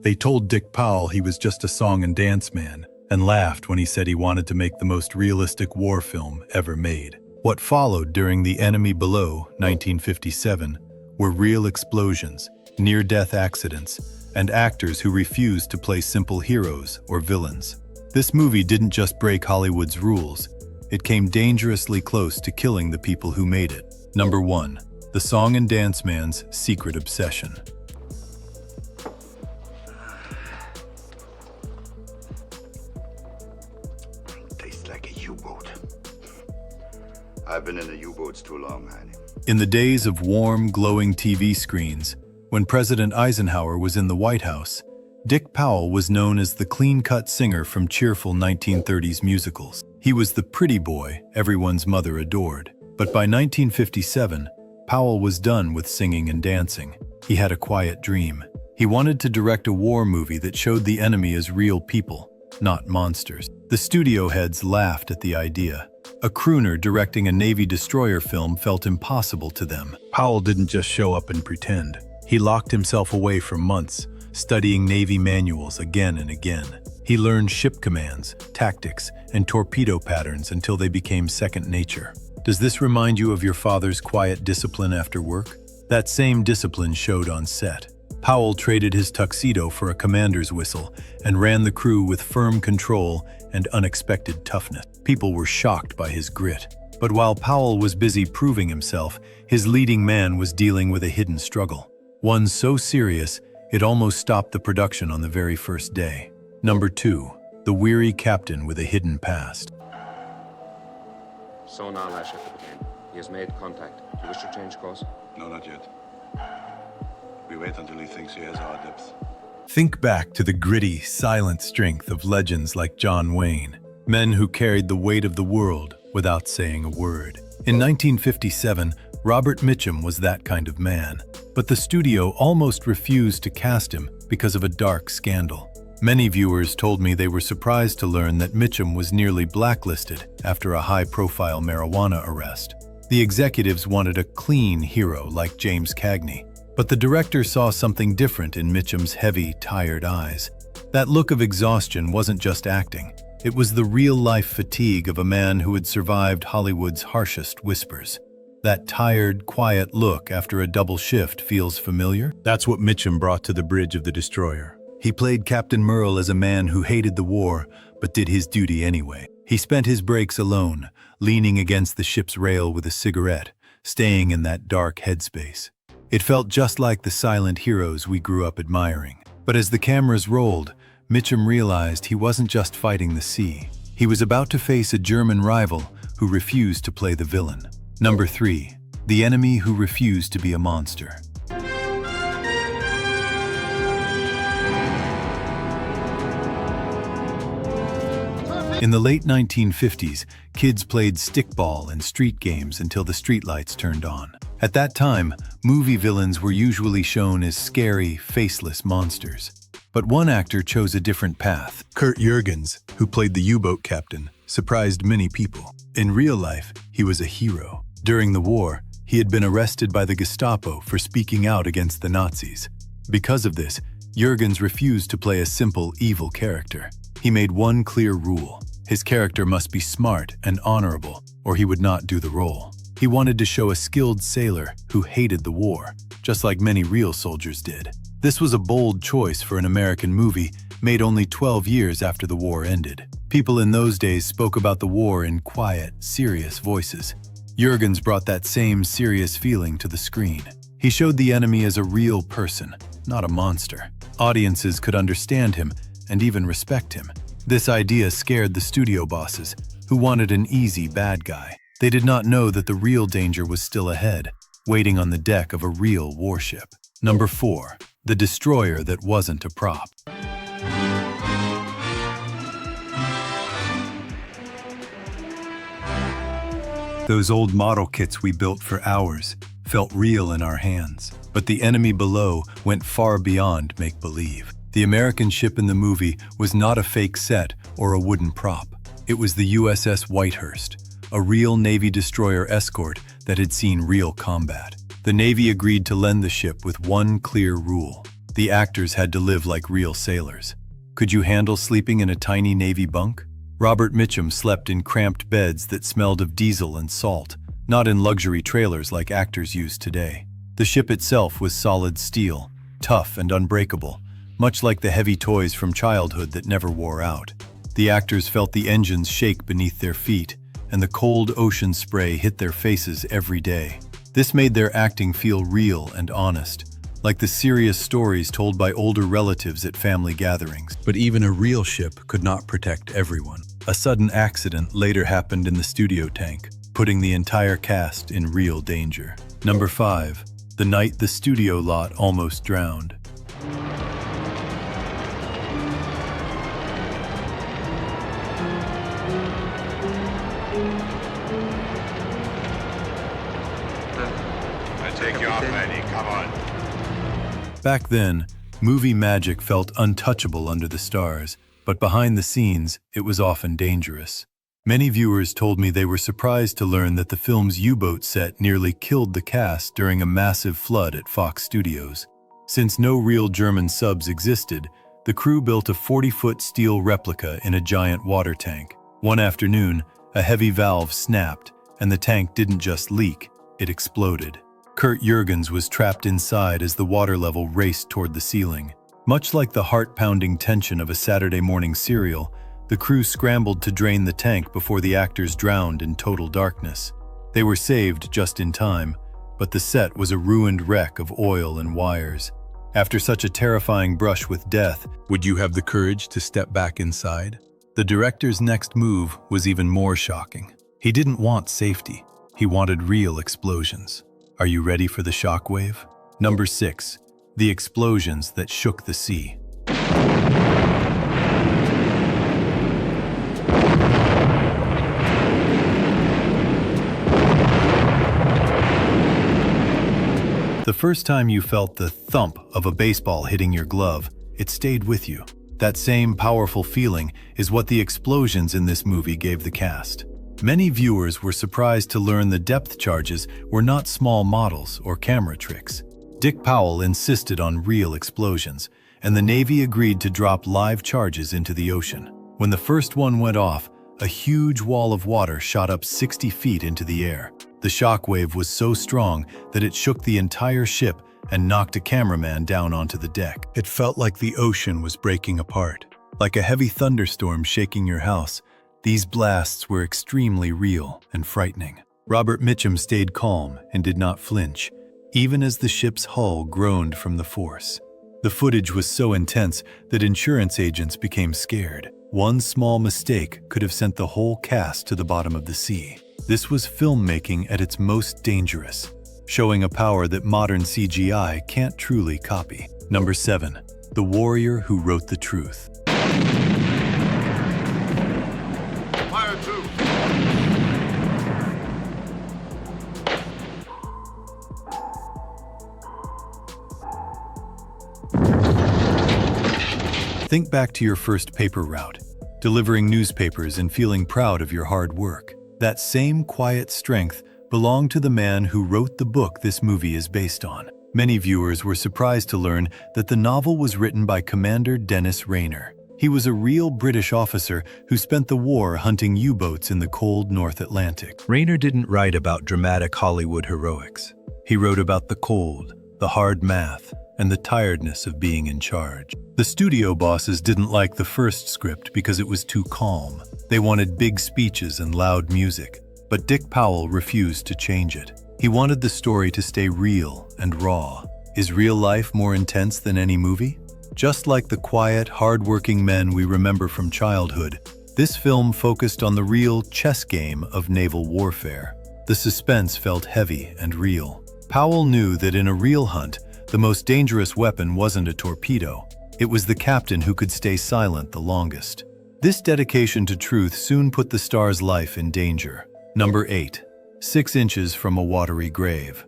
They told Dick Powell he was just a song and dance man, and laughed when he said he wanted to make the most realistic war film ever made. What followed during The Enemy Below, 1957, were real explosions, near-death accidents, and actors who refused to play simple heroes or villains. This movie didn't just break Hollywood's rules, it came dangerously close to killing the people who made it. Number 1. The Song and Dance Man's Secret Obsession. Tastes like a U-boat. I've been in the U-boats too long, Heine. In the days of warm, glowing TV screens, when President Eisenhower was in the White House, Dick Powell was known as the clean-cut singer from cheerful 1930s musicals. He was the pretty boy everyone's mother adored. But by 1957, Powell was done with singing and dancing. He had a quiet dream. He wanted to direct a war movie that showed the enemy as real people, not monsters. The studio heads laughed at the idea. A crooner directing a Navy destroyer film felt impossible to them. Powell didn't just show up and pretend. He locked himself away for months, studying Navy manuals again and again. He learned ship commands, tactics, and torpedo patterns until they became second nature. Does this remind you of your father's quiet discipline after work? That same discipline showed on set. Powell traded his tuxedo for a commander's whistle and ran the crew with firm control and unexpected toughness. People were shocked by his grit. But while Powell was busy proving himself, his leading man was dealing with a hidden struggle. One so serious, it almost stopped the production on the very first day. Number 2. The Weary Captain with a Hidden Past. Sonar lash at the beginning. He has made contact. Do you wish to change course? No, not yet. We wait until he thinks he has our depth. Think back to the gritty, silent strength of legends like John Wayne, men who carried the weight of the world without saying a word. In 1957, Robert Mitchum was that kind of man, but the studio almost refused to cast him because of a dark scandal. Many viewers told me they were surprised to learn that Mitchum was nearly blacklisted after a high-profile marijuana arrest. The executives wanted a clean hero like James Cagney, but the director saw something different in Mitchum's heavy, tired eyes. That look of exhaustion wasn't just acting. It was the real-life fatigue of a man who had survived Hollywood's harshest whispers. That tired, quiet look after a double shift feels familiar? That's what Mitchum brought to the bridge of the destroyer. He played Captain Merle as a man who hated the war, but did his duty anyway. He spent his breaks alone, leaning against the ship's rail with a cigarette, staying in that dark headspace. It felt just like the silent heroes we grew up admiring. But as the cameras rolled, Mitchum realized he wasn't just fighting the sea. He was about to face a German rival who refused to play the villain. Number 3. The Enemy Who Refused to Be a Monster. In the late 1950s, kids played stickball and street games until the streetlights turned on. At that time, movie villains were usually shown as scary, faceless monsters. But one actor chose a different path. Kurt Jürgens, who played the U-boat captain, surprised many people. In real life, he was a hero. During the war, he had been arrested by the Gestapo for speaking out against the Nazis. Because of this, Jürgens refused to play a simple, evil character. He made one clear rule. His character must be smart and honorable, or he would not do the role. He wanted to show a skilled sailor who hated the war, just like many real soldiers did. This was a bold choice for an American movie made only 12 years after the war ended. People in those days spoke about the war in quiet, serious voices. Jürgens brought that same serious feeling to the screen. He showed the enemy as a real person, not a monster. Audiences could understand him and even respect him. This idea scared the studio bosses, who wanted an easy bad guy. They did not know that the real danger was still ahead, waiting on the deck of a real warship. Number 4. The Destroyer That Wasn't a Prop. Those old model kits we built for hours felt real in our hands, but The Enemy Below went far beyond make-believe. The American ship in the movie was not a fake set or a wooden prop. It was the USS Whitehurst, a real Navy destroyer escort that had seen real combat. The Navy agreed to lend the ship with one clear rule. The actors had to live like real sailors. Could you handle sleeping in a tiny Navy bunk? Robert Mitchum slept in cramped beds that smelled of diesel and salt, not in luxury trailers like actors use today. The ship itself was solid steel, tough and unbreakable, much like the heavy toys from childhood that never wore out. The actors felt the engines shake beneath their feet, and the cold ocean spray hit their faces every day. This made their acting feel real and honest, like the serious stories told by older relatives at family gatherings. But even a real ship could not protect everyone. A sudden accident later happened in the studio tank, putting the entire cast in real danger. Number 5. The night the studio lot almost drowned. I take you off, Eddie. Come on. Back then, movie magic felt untouchable under the stars, but behind the scenes, it was often dangerous. Many viewers told me they were surprised to learn that the film's U-boat set nearly killed the cast during a massive flood at Fox Studios. Since no real German subs existed, the crew built a 40-foot steel replica in a giant water tank. One afternoon, a heavy valve snapped, and the tank didn't just leak, it exploded. Kurt Jürgens was trapped inside as the water level raced toward the ceiling. Much like the heart-pounding tension of a Saturday morning serial, the crew scrambled to drain the tank before the actors drowned in total darkness. They were saved just in time, but the set was a ruined wreck of oil and wires. After such a terrifying brush with death, would you have the courage to step back inside? The director's next move was even more shocking. He didn't want safety. He wanted real explosions. Are you ready for the shockwave? Number 6. The explosions that shook the sea. The first time you felt the thump of a baseball hitting your glove, it stayed with you. That same powerful feeling is what the explosions in this movie gave the cast. Many viewers were surprised to learn the depth charges were not small models or camera tricks. Dick Powell insisted on real explosions, and the Navy agreed to drop live charges into the ocean. When the first one went off, a huge wall of water shot up 60 feet into the air. The shockwave was so strong that it shook the entire ship and knocked a cameraman down onto the deck. It felt like the ocean was breaking apart. Like a heavy thunderstorm shaking your house, these blasts were extremely real and frightening. Robert Mitchum stayed calm and did not flinch, even as the ship's hull groaned from the force. The footage was so intense that insurance agents became scared. One small mistake could have sent the whole cast to the bottom of the sea. This was filmmaking at its most dangerous, showing a power that modern CGI can't truly copy. Number 7. The warrior who wrote the truth. Fire 2. Think back to your first paper route, delivering newspapers and feeling proud of your hard work. That same quiet strength belonged to the man who wrote the book this movie is based on. Many viewers were surprised to learn that the novel was written by Commander Dennis Rayner. He was a real British officer who spent the war hunting U-boats in the cold North Atlantic. Rayner didn't write about dramatic Hollywood heroics. He wrote about the cold, the hard math, and the tiredness of being in charge. The studio bosses didn't like the first script because it was too calm. They wanted big speeches and loud music, but Dick Powell refused to change it. He wanted the story to stay real and raw. Is real life more intense than any movie? Just like the quiet, hard-working men we remember from childhood, this film focused on the real chess game of naval warfare. The suspense felt heavy and real. Powell knew that in a real hunt, the most dangerous weapon wasn't a torpedo. It was the captain who could stay silent the longest. This dedication to truth soon put the star's life in danger. Number 8. 6 inches from a watery grave.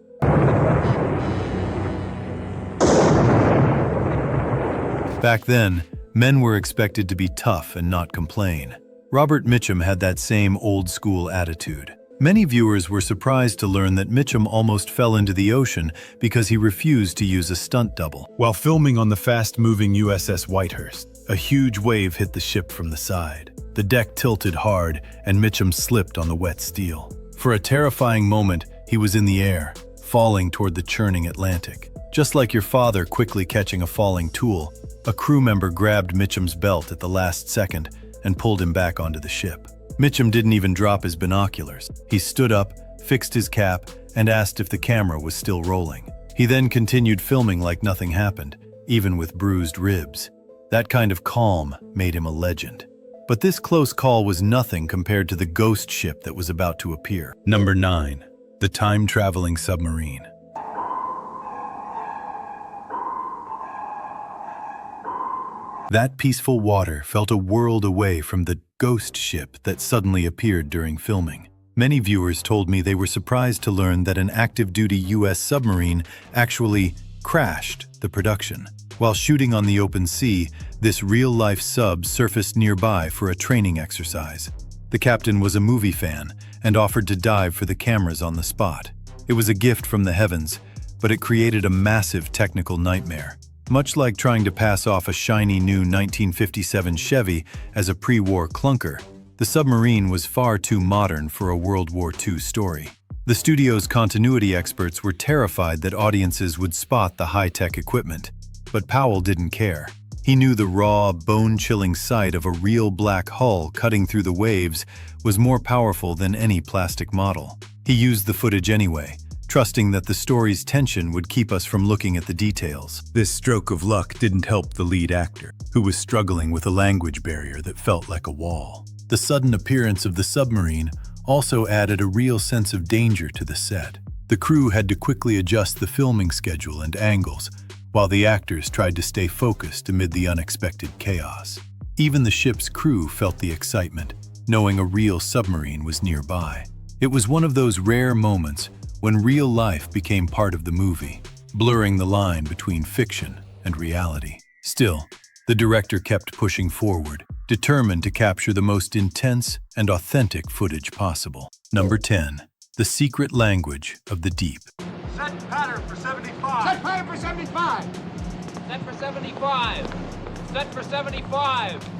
Back then, men were expected to be tough and not complain. Robert Mitchum had that same old-school attitude. Many viewers were surprised to learn that Mitchum almost fell into the ocean because he refused to use a stunt double. While filming on the fast-moving USS Whitehurst, a huge wave hit the ship from the side. The deck tilted hard, and Mitchum slipped on the wet steel. For a terrifying moment, he was in the air, falling toward the churning Atlantic. Just like your father quickly catching a falling tool, a crew member grabbed Mitchum's belt at the last second and pulled him back onto the ship. Mitchum didn't even drop his binoculars. He stood up, fixed his cap, and asked if the camera was still rolling. He then continued filming like nothing happened, even with bruised ribs. That kind of calm made him a legend. But this close call was nothing compared to the ghost ship that was about to appear. Number 9. The time-traveling submarine. That peaceful water felt a world away from the ghost ship that suddenly appeared during filming. Many viewers told me they were surprised to learn that an active-duty U.S. submarine actually crashed the production. While shooting on the open sea, this real-life sub surfaced nearby for a training exercise. The captain was a movie fan and offered to dive for the cameras on the spot. It was a gift from the heavens, but it created a massive technical nightmare. Much like trying to pass off a shiny new 1957 Chevy as a pre-war clunker, the submarine was far too modern for a World War II story. The studio's continuity experts were terrified that audiences would spot the high-tech equipment, but Powell didn't care. He knew the raw, bone-chilling sight of a real black hull cutting through the waves was more powerful than any plastic model. He used the footage anyway, trusting that the story's tension would keep us from looking at the details. This stroke of luck didn't help the lead actor, who was struggling with a language barrier that felt like a wall. The sudden appearance of the submarine also added a real sense of danger to the set. The crew had to quickly adjust the filming schedule and angles, while the actors tried to stay focused amid the unexpected chaos. Even the ship's crew felt the excitement, knowing a real submarine was nearby. It was one of those rare moments when real life became part of the movie, blurring the line between fiction and reality. Still, the director kept pushing forward, determined to capture the most intense and authentic footage possible. Number 10. The secret language of the deep. Set pattern for 75. Set pattern for 75. Set for 75. Set for 75.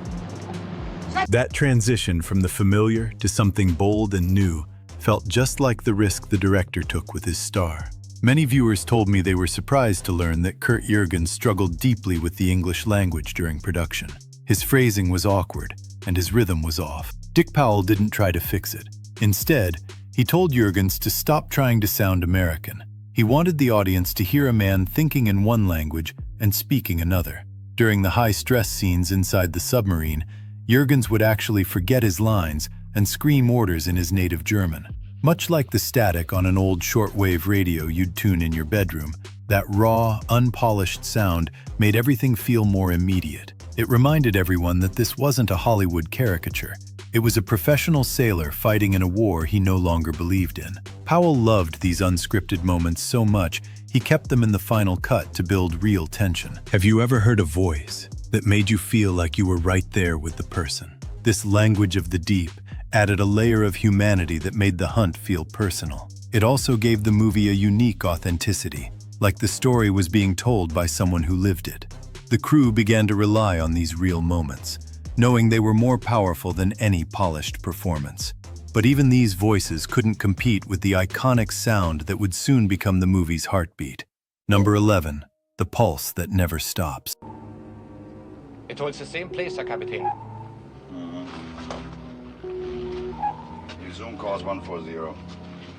That transition from the familiar to something bold and new felt just like the risk the director took with his star. Many viewers told me they were surprised to learn that Kurt Jürgens struggled deeply with the English language during production. His phrasing was awkward, and his rhythm was off. Dick Powell didn't try to fix it. Instead, he told Jürgens to stop trying to sound American. He wanted the audience to hear a man thinking in one language and speaking another. During the high-stress scenes inside the submarine, Jürgens would actually forget his lines and scream orders in his native German. Much like the static on an old shortwave radio you'd tune in your bedroom, that raw, unpolished sound made everything feel more immediate. It reminded everyone that this wasn't a Hollywood caricature. It was a professional sailor fighting in a war he no longer believed in. Powell loved these unscripted moments so much, he kept them in the final cut to build real tension. Have you ever heard a voice that made you feel like you were right there with the person? This language of the deep added a layer of humanity that made the hunt feel personal. It also gave the movie a unique authenticity, like the story was being told by someone who lived it. The crew began to rely on these real moments, knowing they were more powerful than any polished performance. But even these voices couldn't compete with the iconic sound that would soon become the movie's heartbeat. Number 11. The pulse that never stops. It holds the same place, Herr Kapitän. Your zone calls 140.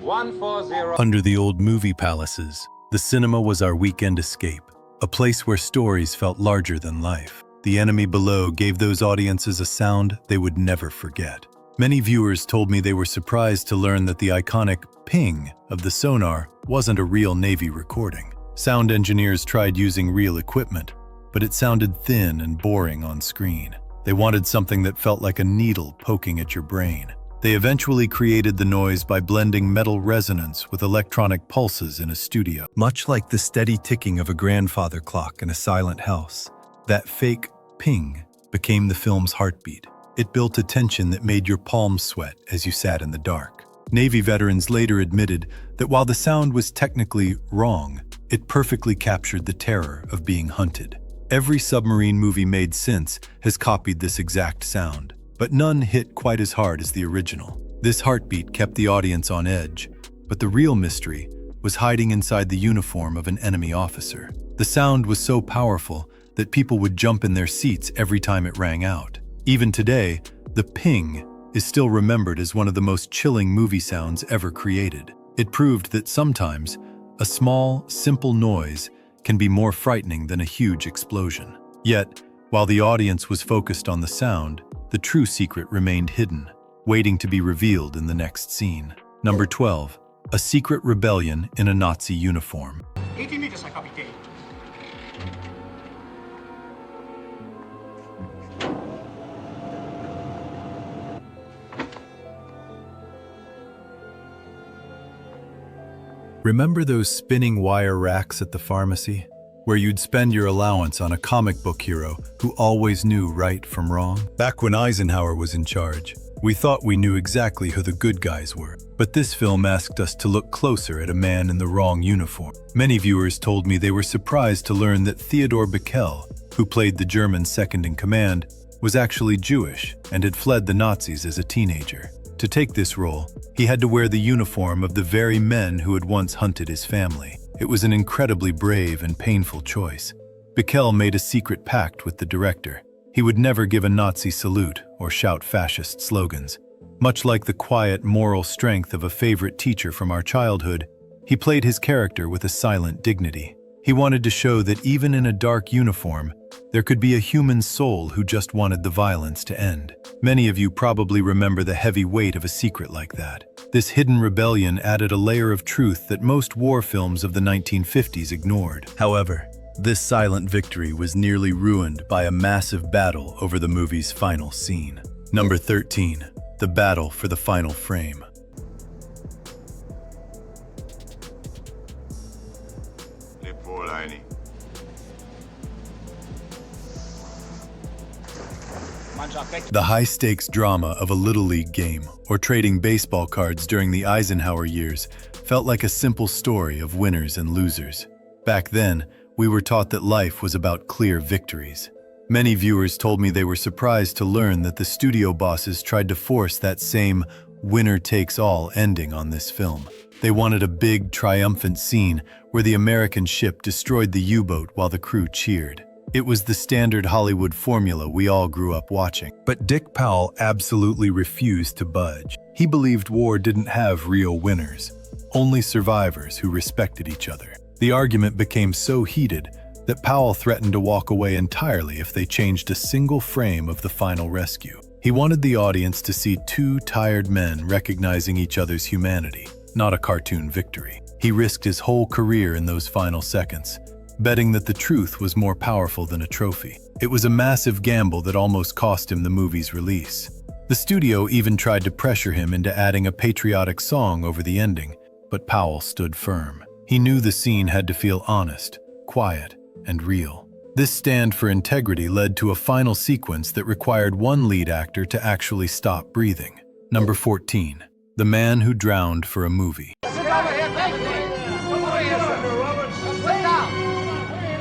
140. Under the old movie palaces, the cinema was our weekend escape, a place where stories felt larger than life. The enemy below gave those audiences a sound they would never forget. Many viewers told me they were surprised to learn that the iconic ping of the sonar wasn't a real Navy recording. Sound engineers tried using real equipment, but it sounded thin and boring on screen. They wanted something that felt like a needle poking at your brain. They eventually created the noise by blending metal resonance with electronic pulses in a studio. Much like the steady ticking of a grandfather clock in a silent house, that fake ping became the film's heartbeat. It built a tension that made your palms sweat as you sat in the dark. Navy veterans later admitted that while the sound was technically wrong, it perfectly captured the terror of being hunted. Every submarine movie made since has copied this exact sound, but none hit quite as hard as the original. This heartbeat kept the audience on edge, but the real mystery was hiding inside the uniform of an enemy officer. The sound was so powerful that people would jump in their seats every time it rang out. Even today, the ping is still remembered as one of the most chilling movie sounds ever created. It proved that sometimes a small, simple noise can be more frightening than a huge explosion. Yet, while the audience was focused on the sound, the true secret remained hidden, waiting to be revealed in the next scene. Number 12. A secret rebellion in a Nazi uniform. 80 meters, Herr Kapitän. Remember those spinning wire racks at the pharmacy, where you'd spend your allowance on a comic book hero who always knew right from wrong? Back when Eisenhower was in charge, we thought we knew exactly who the good guys were. But this film asked us to look closer at a man in the wrong uniform. Many viewers told me they were surprised to learn that Theodor Bickel, who played the German second-in-command, was actually Jewish and had fled the Nazis as a teenager. To take this role, he had to wear the uniform of the very men who had once hunted his family. It was an incredibly brave and painful choice. Bickel made a secret pact with the director. He would never give a Nazi salute or shout fascist slogans. Much like the quiet moral strength of a favorite teacher from our childhood, he played his character with a silent dignity. He wanted to show that even in a dark uniform, there could be a human soul who just wanted the violence to end. Many of you probably remember the heavy weight of a secret like that. This hidden rebellion added a layer of truth that most war films of the 1950s ignored. However, this silent victory was nearly ruined by a massive battle over the movie's final scene. Number 13. The battle for the final frame. Leb wohl, Heini. The high-stakes drama of a Little League game or trading baseball cards during the Eisenhower years felt like a simple story of winners and losers. Back then, we were taught that life was about clear victories. Many viewers told me they were surprised to learn that the studio bosses tried to force that same winner-takes-all ending on this film. They wanted a big, triumphant scene where the American ship destroyed the U-boat while the crew cheered. It was the standard Hollywood formula we all grew up watching. But Dick Powell absolutely refused to budge. He believed war didn't have real winners, only survivors who respected each other. The argument became so heated that Powell threatened to walk away entirely if they changed a single frame of the final rescue. He wanted the audience to see two tired men recognizing each other's humanity, not a cartoon victory. He risked his whole career in those final seconds, betting that the truth was more powerful than a trophy. It was a massive gamble that almost cost him the movie's release. The studio even tried to pressure him into adding a patriotic song over the ending, but Powell stood firm. He knew the scene had to feel honest, quiet, and real. This stand for integrity led to a final sequence that required one lead actor to actually stop breathing. Number 14. The man who drowned for a movie. Sit over here, thank you. Come over here, Senator Roberts. Sit down.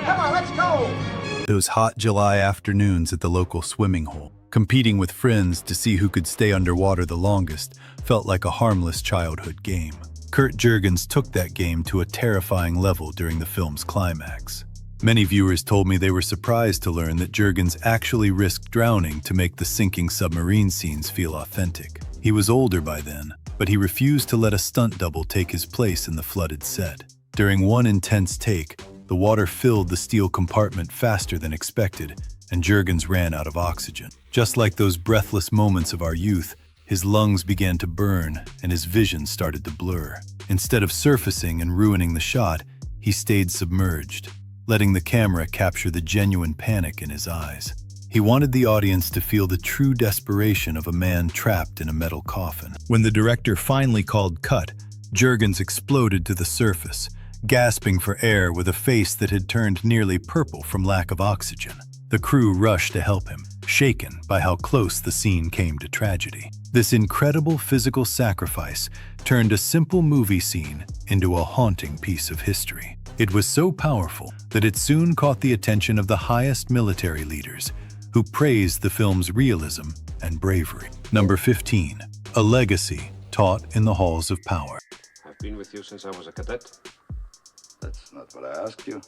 Come on, let's go. Those hot July afternoons at the local swimming hole, competing with friends to see who could stay underwater the longest, felt like a harmless childhood game. Kurt Jurgens took that game to a terrifying level during the film's climax. Many viewers told me they were surprised to learn that Jurgens actually risked drowning to make the sinking submarine scenes feel authentic. He was older by then, but he refused to let a stunt double take his place in the flooded set. During one intense take, the water filled the steel compartment faster than expected, and Jurgens ran out of oxygen. Just like those breathless moments of our youth, his lungs began to burn and his vision started to blur. Instead of surfacing and ruining the shot, he stayed submerged, letting the camera capture the genuine panic in his eyes. He wanted the audience to feel the true desperation of a man trapped in a metal coffin. When the director finally called cut, Jurgens exploded to the surface, gasping for air with a face that had turned nearly purple from lack of oxygen. The crew rushed to help him, shaken by how close the scene came to tragedy. This incredible physical sacrifice turned a simple movie scene into a haunting piece of history. It was so powerful that it soon caught the attention of the highest military leaders, who praised the film's realism and bravery. Number 15. A legacy taught in the halls of power. I've been with you since I was a cadet. That's not what I asked you.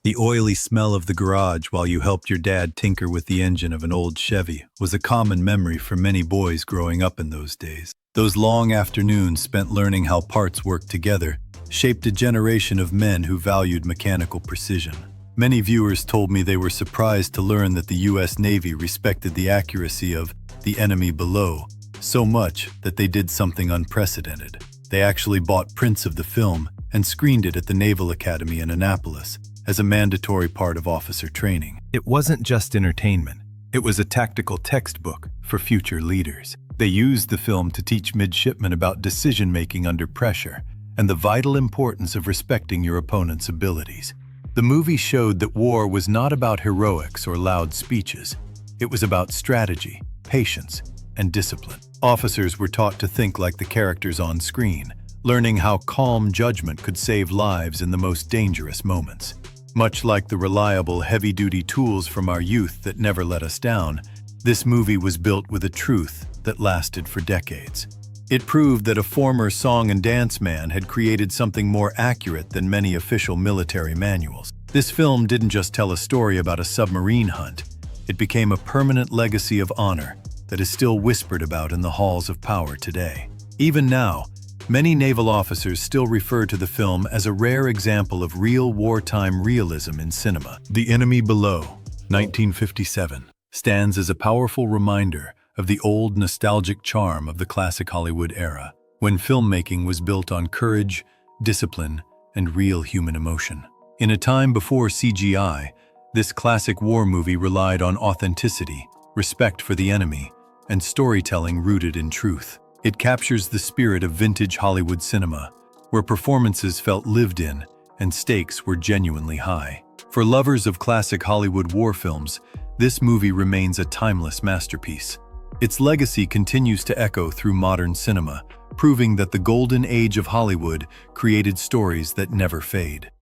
The oily smell of the garage while you helped your dad tinker with the engine of an old Chevy was a common memory for many boys growing up in those days. Those long afternoons spent learning how parts worked together shaped a generation of men who valued mechanical precision. Many viewers told me they were surprised to learn that the U.S. Navy respected the accuracy of the enemy below so much that they did something unprecedented. They actually bought prints of the film and screened it at the Naval Academy in Annapolis as a mandatory part of officer training. It wasn't just entertainment. It was a tactical textbook for future leaders. They used the film to teach midshipmen about decision-making under pressure and the vital importance of respecting your opponent's abilities. The movie showed that war was not about heroics or loud speeches. It was about strategy, patience, and discipline. Officers were taught to think like the characters on screen, learning how calm judgment could save lives in the most dangerous moments. Much like the reliable, heavy-duty tools from our youth that never let us down, this movie was built with a truth that lasted for decades. It proved that a former song and dance man had created something more accurate than many official military manuals. This film didn't just tell a story about a submarine hunt. It became a permanent legacy of honor that is still whispered about in the halls of power today. Even now, many naval officers still refer to the film as a rare example of real wartime realism in cinema. The Enemy Below, 1957, stands as a powerful reminder of the old nostalgic charm of the classic Hollywood era, when filmmaking was built on courage, discipline, and real human emotion. In a time before CGI, this classic war movie relied on authenticity, respect for the enemy, and storytelling rooted in truth. It captures the spirit of vintage Hollywood cinema, where performances felt lived in and stakes were genuinely high. For lovers of classic Hollywood war films, this movie remains a timeless masterpiece. Its legacy continues to echo through modern cinema, proving that the golden age of Hollywood created stories that never fade.